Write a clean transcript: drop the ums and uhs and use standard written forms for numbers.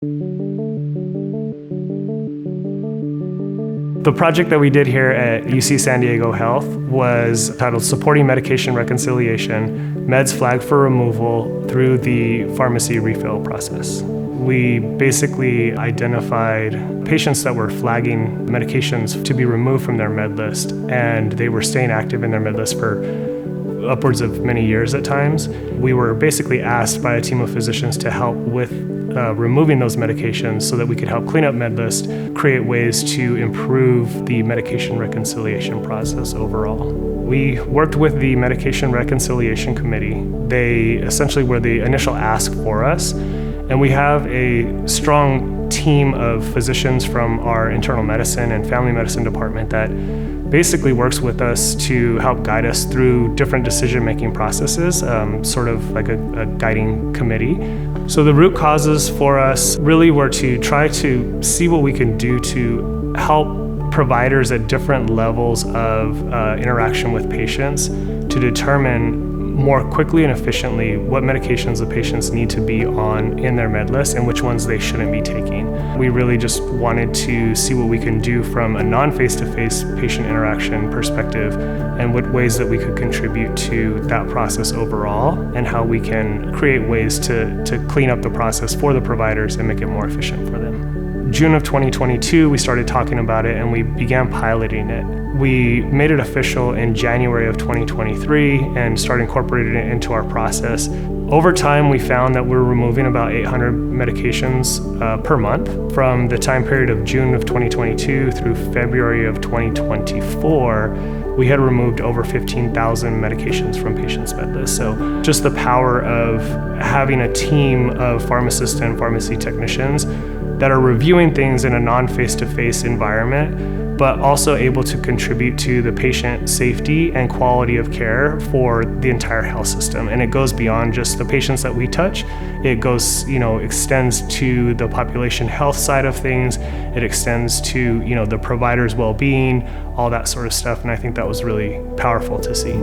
The project that we did here at UC San Diego Health was titled Supporting Medication Reconciliation, Meds Flagged for Removal Through the Pharmacy Refill Process. We basically identified patients that were flagging medications to be removed from their med list, and they were staying active in their med list for upwards of many years at times. We were basically asked by a team of physicians to help with removing those medications so that we could help clean up MedList, create ways to improve the medication reconciliation process overall. We worked with the Medication Reconciliation Committee. They essentially were the initial ask for us, and we have a strong team of physicians from our internal medicine and family medicine department that basically works with us to help guide us through different decision-making processes, sort of like a guiding committee. So the root causes for us really were to try to see what we can do to help providers at different levels of interaction with patients to determine more quickly and efficiently what medications the patients need to be on in their med list and which ones they shouldn't be taking. We really just wanted to see what we can do from a non-face-to-face patient interaction perspective and what ways that we could contribute to that process overall and how we can create ways to clean up the process for the providers and make it more efficient for them. June of 2022, we started talking about it and we began piloting it. We made it official in January of 2023 and started incorporating it into our process. Over time, we found that we're removing about 800 medications per month. From the time period of June of 2022 through February of 2024, we had removed over 15,000 medications from patients' med lists. So just the power of having a team of pharmacists and pharmacy technicians that are reviewing things in a non-face-to-face environment, but also able to contribute to the patient safety and quality of care for the entire health system. And it goes beyond just the patients that we touch. It goes, extends to the population health side of things. It extends to, the provider's well-being, all that sort of stuff. And I think that was really powerful to see.